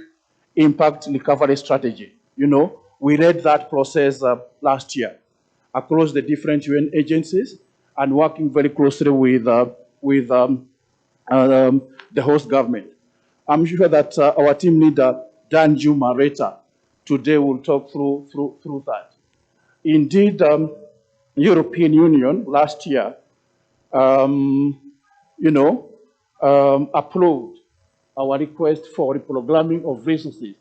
impact recovery strategy. We led that process last year across the different UN agencies and working very closely with the host government. I'm sure that our team leader, Dan Juma Reta, today will talk through that. Indeed, European Union last year, approved our request for reprogramming of resources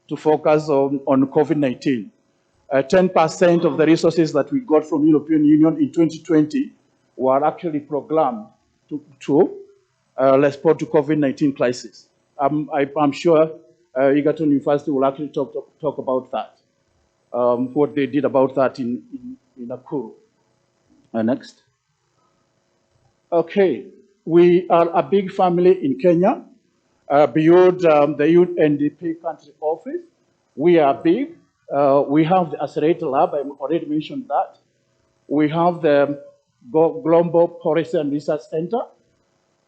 to focus on COVID-19. 10% of the resources that we got from European Union in 2020 were actually programmed to respond to COVID-19 crisis. I'm sure Egerton University will actually talk about that, what they did about that in Nakuru. Next. Okay, we are a big family in Kenya. Beyond the UNDP country office, we are big. We have the Accelerator Lab, I already mentioned that. We have the Global Policy and Research Center.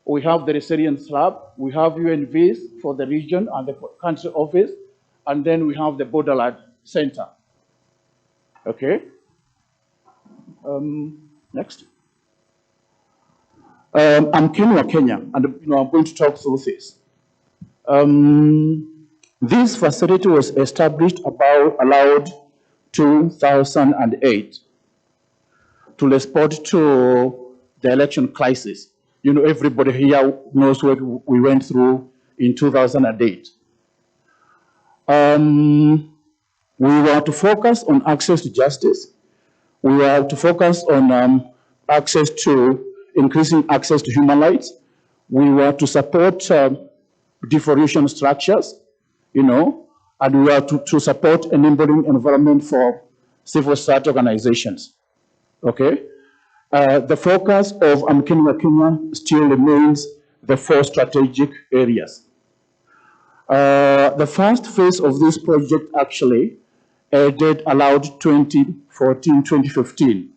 We have the Resilience Lab. We have UNVs for the region and the country office. And then we have the Borderland Center. Okay. Next. I'm Kenya, and I'm going to talk through this. This facility was established allowed 2008 to respond to the election crisis. Everybody here knows what we went through in 2008. We were to focus on access to justice. We were to focus on increasing access to human rights. We were to support devolution structures, and we are to support enabling environment for civil society organizations. Okay? The focus of Kenya still remains the 4 strategic areas. The first phase of this project actually ended allowed 2014-2015,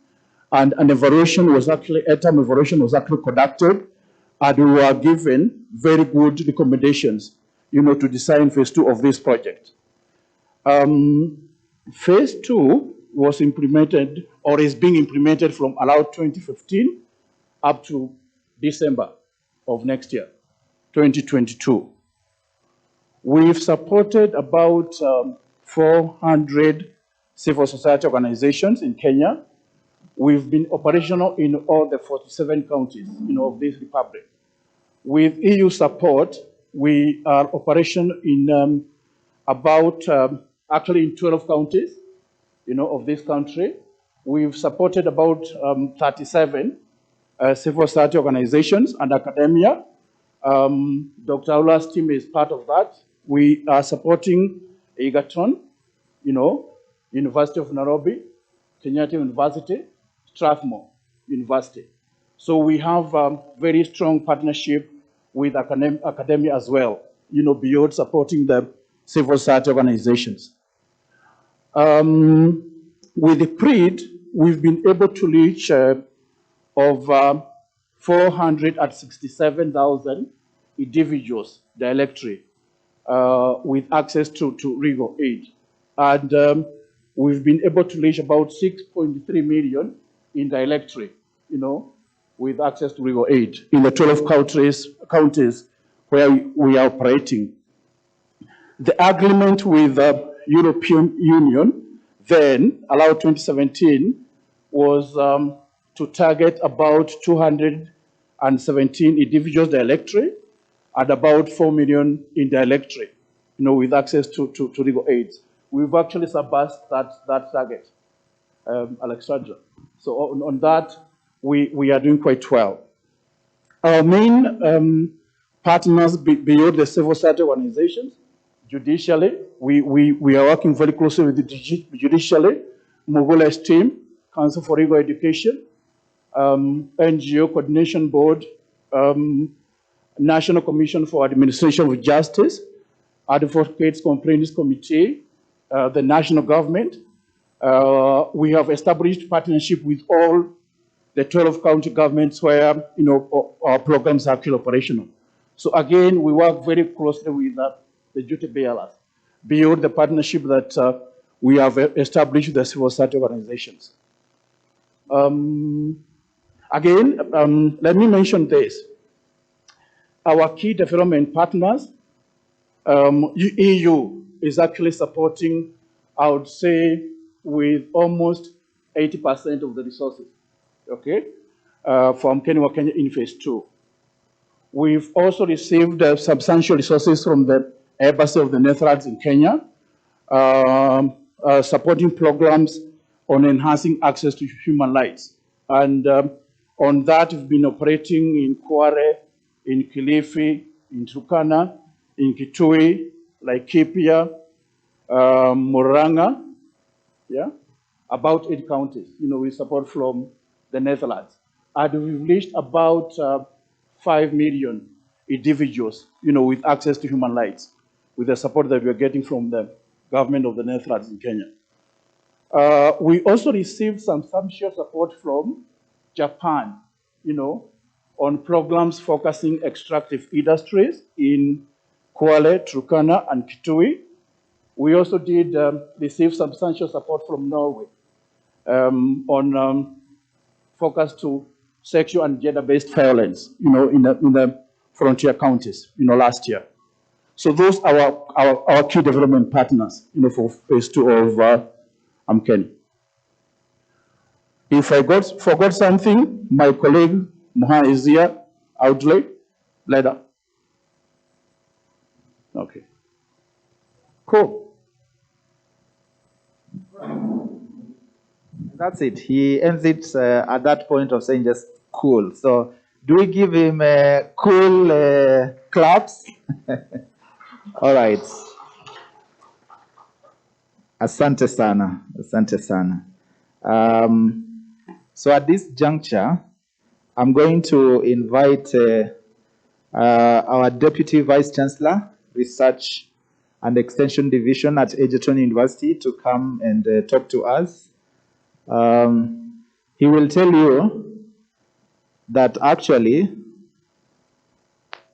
and an evaluation was actually, a term evaluation was actually conducted, and we were given very good recommendations, to design phase 2 of this project. Phase 2 was implemented, or is being implemented from allowed 2015 up to December of next year, 2022. We've supported about 400 civil society organizations in Kenya. We've been operational in all the 47 counties, of this republic. With EU support, we are operational in about, actually in 12 counties, of this country. We've supported about 37 civil society organizations and academia. Dr. Aula's team is part of that. We are supporting Egerton, University of Nairobi, Kenyatta University, Strathmore University. So we have very strong partnership with academia as well, beyond supporting the civil society organizations. With the PRID, we've been able to reach over 467,000 individuals directly with access to legal aid. And we've been able to reach about 6.3 million indirectly, with access to legal aid in the 12 counties where we are operating. The agreement with the European Union, then allowed 2017, was to target about 217 individuals directly and about 4 million indirectly, with access to legal aid. We've actually surpassed that target, Alexandra. So on that, we are doing quite well. Our main partners beyond the civil society organizations, judicially, we are working very closely with the judicially, Mogula's team, Council for Legal Education, NGO Coordination Board, National Commission for Administration of Justice, Advocates Complaints Committee, the national government. We have established partnership with all the 12 county governments where our programs are actually operational. So again, we work very closely with the duty bearers, beyond the partnership that we have established with the civil society organizations. Again, let me mention this. Our key development partners, EU is actually supporting, I would say, with almost 80% of the resources, okay, from Kenya in phase 2. We've also received substantial resources from the Embassy of the Netherlands in Kenya, supporting programs on enhancing access to human rights. And on that, we've been operating in Kware, in Kilifi, in Turkana, in Kitui, Laikipia, Murang'a, yeah, about 8 counties, with support from the Netherlands. And we've reached about 5 million individuals, with access to human rights, with the support that we're getting from the government of the Netherlands in Kenya. We also received some substantial support from Japan, on programs focusing extractive industries in Kwale, Turkana, and Kitui. We also did receive substantial support from Norway on focus to sexual and gender-based violence, in the frontier counties, last year. So those are our key development partners, for phase 2 of Amkeni. If I forgot something, my colleague Moha is here. Outlay later. Okay. Cool. That's it. He ends it at that point of saying just cool. So do we give him cool claps? All right. Asante sana. Asante sana. So at this juncture, I'm going to invite our Deputy Vice Chancellor, Research and Extension Division at Egerton University, to come and talk to us. He will tell you that actually,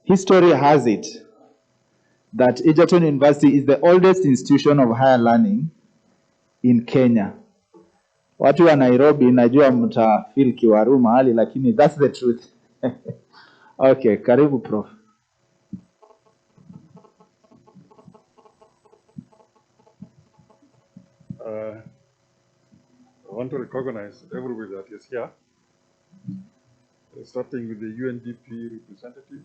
history has it that Egerton University is the oldest institution of higher learning in Kenya. Watu wa Nairobi najua mtafeel kiwaru mahali, lakini that's the truth. Okay, karibu Prof. I want to recognize everybody that is here, starting with the UNDP representative,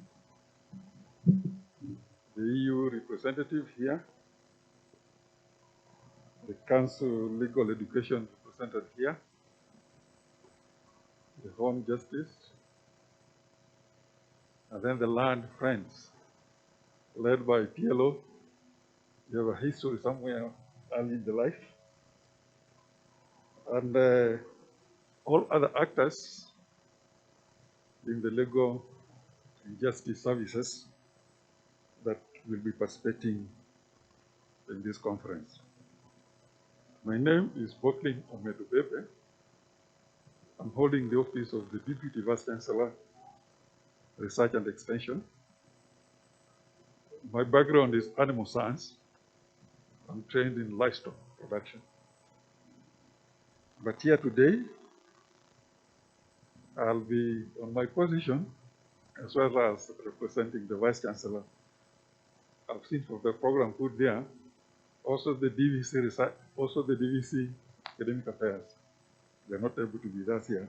the EU representative here, the Council Legal Education represented here, the Home Justice, and then the Land Friends, led by PLO. You have a history somewhere early in the life. And all other actors in the legal and justice services that will be participating in this conference. My name is Botlin Omedo. I'm holding the office of the Deputy Vice Chancellor, Research and Extension. My background is animal science. I'm trained in livestock production. But here today, I'll be on my position as well as representing the Vice Chancellor. I've seen for the program put there, also the DVC research, also the DVC Academic Affairs. They're not able to be there here,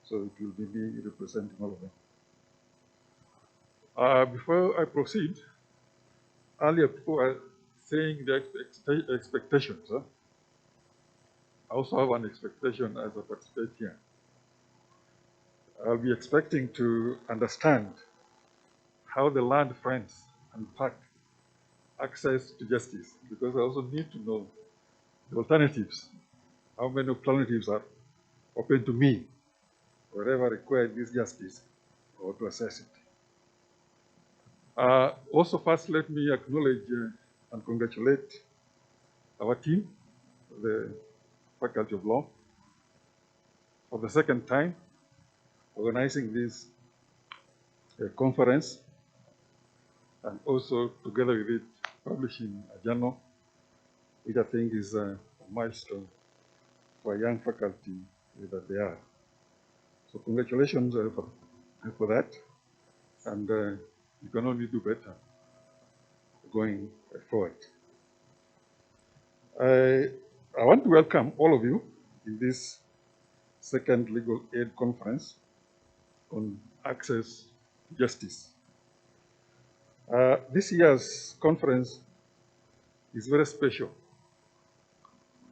so it will be me representing all of them. Before I proceed, earlier people were saying the expectations. I also have an expectation as I participate here. I'll be expecting to understand how the Land Friends unpack access to justice, because I also need to know the alternatives, how many alternatives are open to me wherever required this justice or to assess it. Also, first, let me acknowledge and congratulate our team, the Faculty of Law, for the second time organizing this conference, and also together with it publishing a journal, which I think is a milestone for a young faculty that they are. So congratulations for that, and you can only do better going forward. I want to welcome all of you in this second Legal Aid Conference on Access to Justice. This year's conference is very special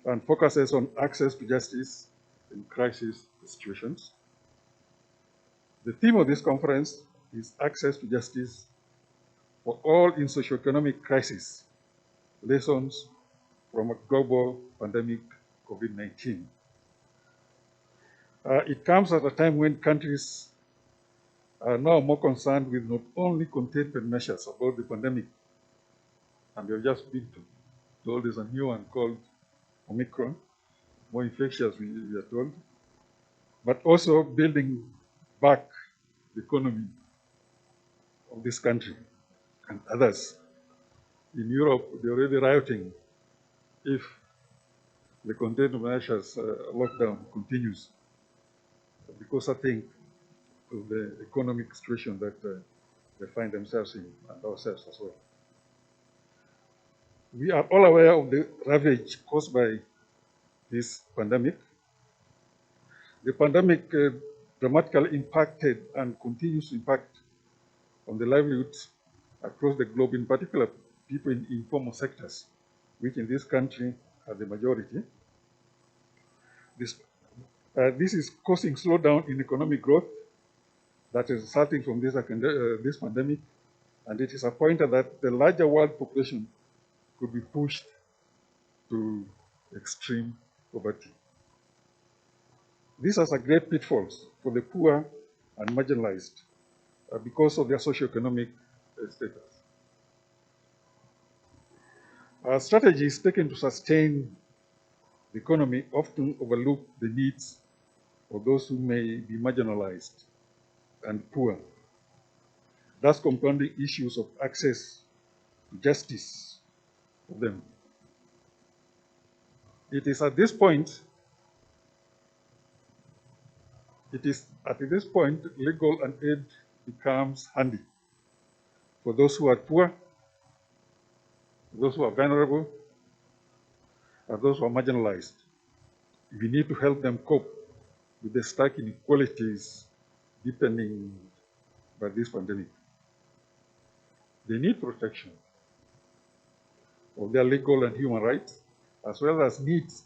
and focuses on access to justice in crisis situations. The theme of this conference is access to justice for all in socioeconomic crisis, lessons from a global pandemic, COVID-19. It comes at a time when countries are now more concerned with not only containment measures about the pandemic, and we have just been told there's a new one called Omicron, more infectious, we are told, but also building back the economy of this country and others. In Europe, they're already rioting if the containment measures lockdown continues, because I think of the economic situation that they find themselves in, and ourselves as well. We are all aware of the ravage caused by this pandemic. The pandemic dramatically impacted and continues to impact on the livelihoods across the globe, in particular people in informal sectors, which in this country are the majority. This is causing slowdown in economic growth that is resulting from this pandemic, and it is appointed that the larger world population could be pushed to extreme poverty. This has a great pitfalls for the poor and marginalized because of their socioeconomic status. Our strategies taken to sustain the economy often overlook the needs of those who may be marginalized and poor, thus compounding issues of access to justice for them. It is at this point legal and aid becomes handy for those who are poor, those who are vulnerable, and those who are marginalized. We need to help them cope with the stark inequalities deepening by this pandemic. They need protection of their legal and human rights, as well as needs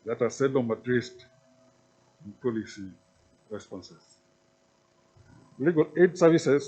that are seldom addressed in policy responses. Legal aid services